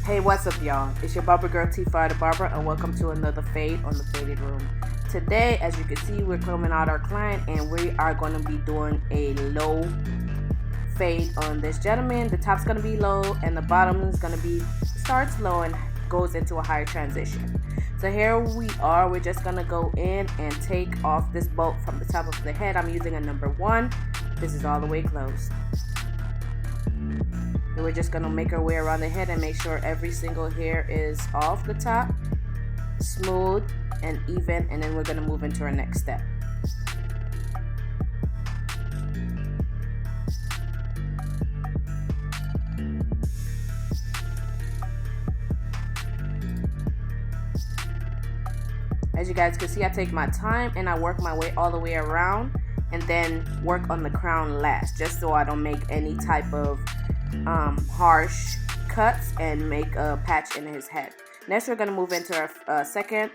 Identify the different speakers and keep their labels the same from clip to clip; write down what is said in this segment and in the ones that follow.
Speaker 1: Hey, what's up, y'all? It's your barber girl T5 the Barber, and welcome to another fade on the Faded Room. Today, as you can see, we're combing out our client, and we are going to be doing a low fade on this gentleman. The top's going to be low, and the bottom is going to be starts low and goes into a higher transition. So here we are. We're just going to go in and take off this bolt from the top of the head. I'm using a number 1. This is all the way closed. And we're just going to make our way around the head and make sure every single hair is off the top, smooth and even, and then we're going to move into our next step. As you guys can see, I take my time and I work my way all the way around and then work on the crown last, just so I don't make any type of harsh cuts and make a patch in his head. Next, we're going to move into our second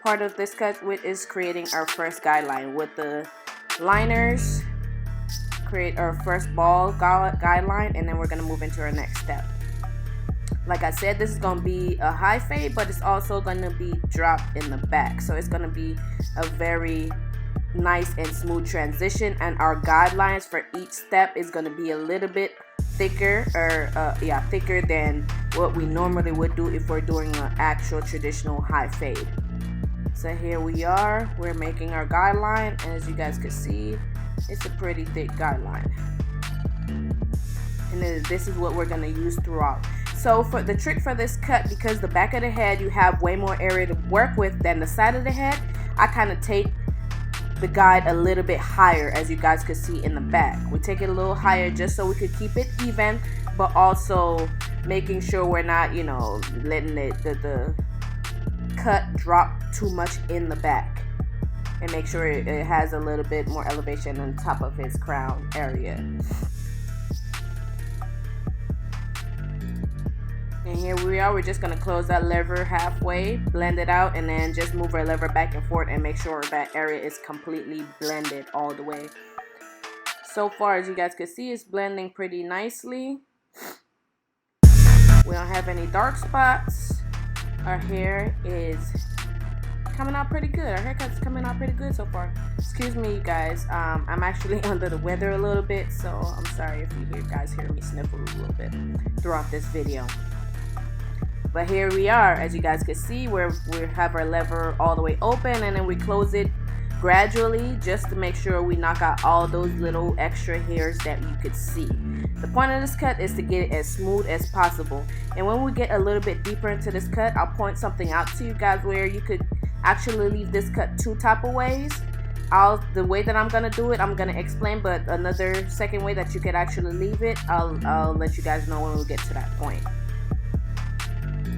Speaker 1: part of this cut, which is creating our first guideline. With the liners, create our first ball guideline, and then we're going to move into our next step. Like I said, this is going to be a high fade, but it's also going to be dropped in the back, so it's going to be a very nice and smooth transition. And our guidelines for each step is going to be a little bit thicker, thicker than what we normally would do if we're doing an actual traditional high fade. So here we are, we're making our guideline, and as you guys can see, it's a pretty thick guideline, and this is what we're going to use throughout. So for the trick for this cut, because the back of the head you have way more area to work with than the side of the head, I kind of take the guide a little bit higher, as you guys could see in the back. We take it a little higher just so we could keep it even, but also making sure we're not, letting the cut drop too much in the back, and make sure it has a little bit more elevation on top of his crown area. And here we are, we're just going to close that lever halfway, blend it out, and then just move our lever back and forth and make sure that area is completely blended all the way. So far, as you guys can see, it's blending pretty nicely. We don't have any dark spots. Our hair is coming out pretty good. Our haircut's coming out pretty good so far. Excuse me, you guys. I'm actually under the weather a little bit, so I'm sorry if you guys hear me sniffle a little bit throughout this video. But here we are, as you guys can see, we have our lever all the way open, and then we close it gradually just to make sure we knock out all those little extra hairs that you could see. The point of this cut is to get it as smooth as possible. And when we get a little bit deeper into this cut, I'll point something out to you guys where you could actually leave this cut 2 type of ways. The way that I'm gonna do it, I'm gonna explain, but another second way that you could actually leave it, I'll let you guys know when we get to that point.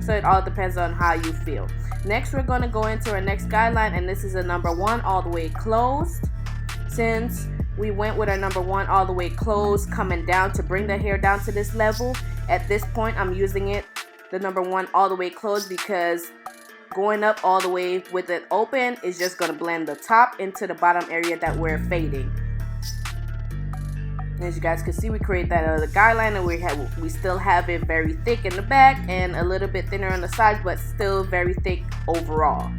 Speaker 1: So it all depends on how you feel. Next, we're going to go into our next guideline, and this is a number 1 all the way closed. Since we went with our number 1 all the way closed, coming down to bring the hair down to this level, at this point I'm using the number 1 all the way closed, because going up all the way with it open is just going to blend the top into the bottom area that we're fading. As you guys can see, we create that other guideline, and we still have it very thick in the back and a little bit thinner on the sides, but still very thick overall.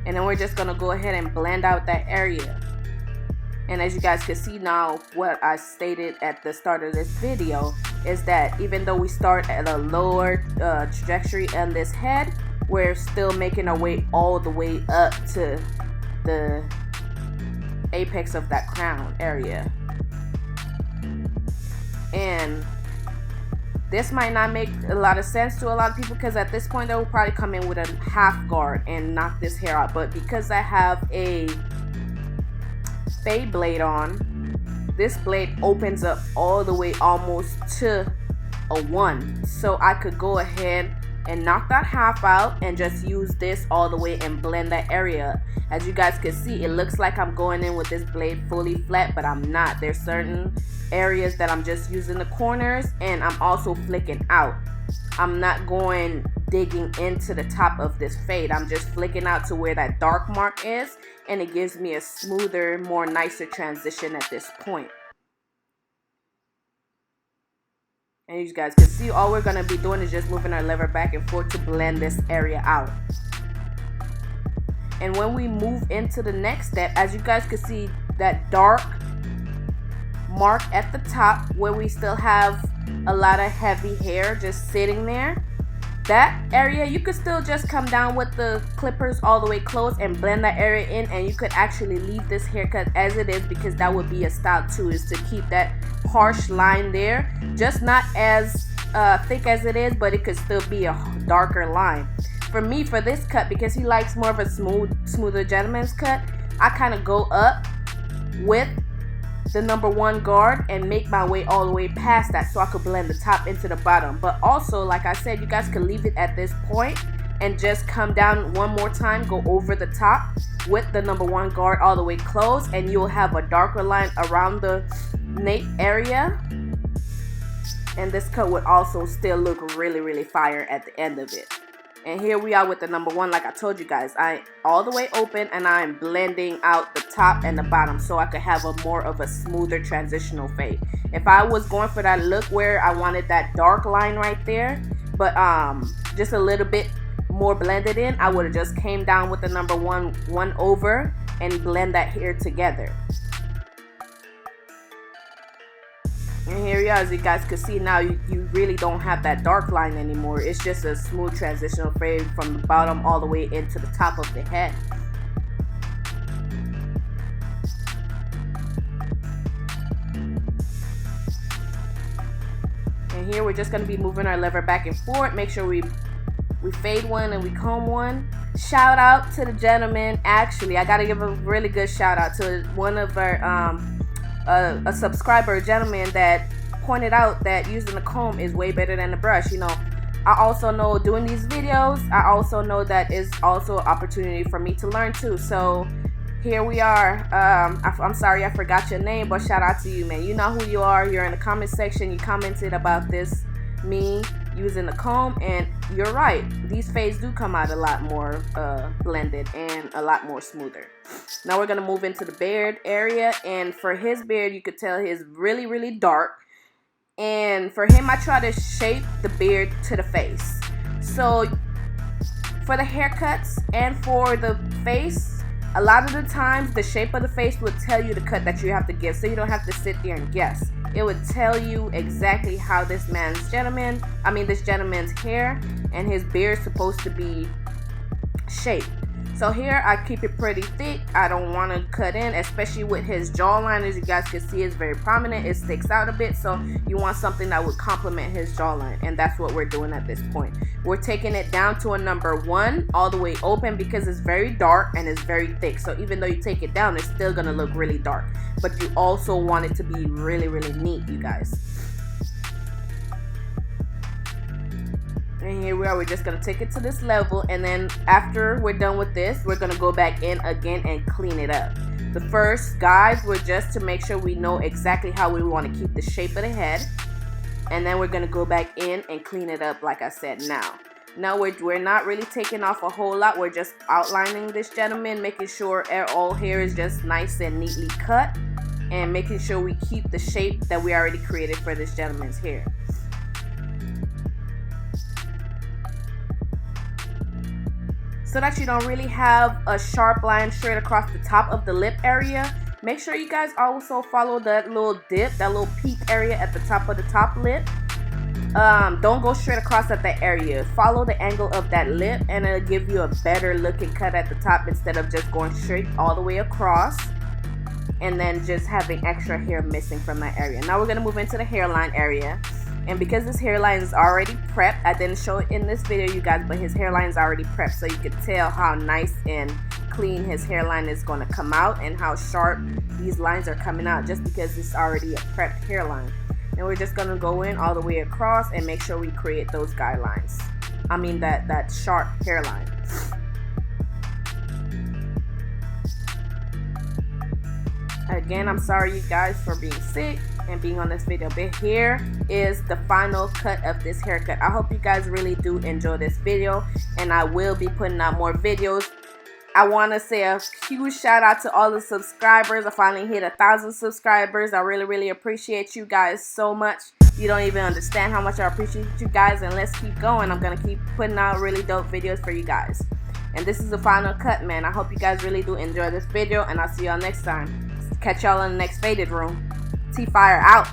Speaker 1: And then we're just going to go ahead and blend out that area. And as you guys can see now, what I stated at the start of this video is that even though we start at a lower trajectory on this head, we're still making our way all the way up to the apex of that crown area. And this might not make a lot of sense to a lot of people, because at this point they will probably come in with a half guard and knock this hair out. But because I have a fade blade on, this blade opens up all the way almost to a 1. So I could go ahead and knock that half out and just use this all the way and blend that area. As you guys can see, it looks like I'm going in with this blade fully flat, but I'm not. There's certain areas that I'm just using the corners, and I'm also flicking out. I'm not going digging into the top of this fade. I'm just flicking out to where that dark mark is, and it gives me a smoother, more nicer transition at this point. And you guys can see all we're going to be doing is just moving our lever back and forth to blend this area out. And when we move into the next step, as you guys can see, that dark mark at the top where we still have a lot of heavy hair just sitting there, that area you could still just come down with the clippers all the way close and blend that area in, and you could actually leave this haircut as it is, because that would be a style too, is to keep that harsh line there, just not as thick as it is, but it could still be a darker line. For me, for this cut, because he likes more of a smoother gentleman's cut, I kind of go up with the number 1 guard and make my way all the way past that so I could blend the top into the bottom. But also, like I said, you guys can leave it at this point and just come down one more time, go over the top with the number 1 guard all the way closed, and you'll have a darker line around the nape area. And this cut would also still look really, really fire at the end of it. And here we are with the number 1. Like I told you guys, I all the way open and I'm blending out the top and the bottom so I could have a more of a smoother transitional fade. If I was going for that look where I wanted that dark line right there, but just a little bit more blended in, I would have just came down with the number 1 over and blend that hair together. And here you are, as you guys can see now, you really don't have that dark line anymore. It's just a smooth transitional fade from the bottom all the way into the top of the head. And here we're just going to be moving our lever back and forth. Make sure we fade one and we comb one. Shout out to the gentleman. Actually, I got to give a really good shout out to one of our a subscriber, a gentleman, that pointed out that using the comb is way better than the brush. You know, I also know doing these videos, I also know that is also an opportunity for me to learn too. So here we are. I'm sorry I forgot your name, but shout out to you, man. You know who you are. You're in the comment section. You commented about this, me using the comb, and you're right. These fades do come out a lot more blended and a lot more smoother. Now we're going to move into the beard area, and for his beard, you could tell he's really, really dark. And for him, I try to shape the beard to the face. So for the haircuts and for the face, a lot of the times the shape of the face will tell you the cut that you have to give, so you don't have to sit there and guess. It would tell you exactly how this gentleman's hair and his beard is supposed to be shaped. So here I keep it pretty thick. I don't want to cut in, especially with his jawline. As you guys can see, it's very prominent. It sticks out a bit, so you want something that would complement his jawline, and that's what we're doing at this point. We're taking it down to a number 1 all the way open because it's very dark and it's very thick. So even though you take it down, it's still gonna look really dark, but you also want it to be really, really neat, you guys. And here we are, we're just going to take it to this level, and then after we're done with this, we're going to go back in again and clean it up. The first guides were just to make sure we know exactly how we want to keep the shape of the head, and then we're going to go back in and clean it up like I said now. Now we're not really taking off a whole lot, we're just outlining this gentleman, making sure all hair is just nice and neatly cut, and making sure we keep the shape that we already created for this gentleman's hair. So that you don't really have a sharp line straight across the top of the lip area, make sure you guys also follow that little dip, that little peak area at the top of the top lip. Don't go straight across at that area. Follow the angle of that lip, and it'll give you a better looking cut at the top instead of just going straight all the way across and then just having extra hair missing from that area. Now we're going to move into the hairline area. And because this hairline is already prepped, I didn't show it in this video, you guys, but his hairline is already prepped, so you can tell how nice and clean his hairline is going to come out and how sharp these lines are coming out just because it's already a prepped hairline. And we're just going to go in all the way across and make sure we create those guidelines. I mean that sharp hairline. Again, I'm sorry you guys for being sick and being on this video, but here is the final cut of this haircut. I hope you guys really do enjoy this video, and I will be putting out more videos. I want to say a huge shout out to all the subscribers. I finally hit 1,000 subscribers. I really, really appreciate you guys so much. You don't even understand how much I appreciate you guys, and let's keep going. I'm gonna keep putting out really dope videos for you guys. And this is the final cut, man. I hope you guys really do enjoy this video, and I'll see y'all next time. Catch y'all in the next faded room. T-Fire out.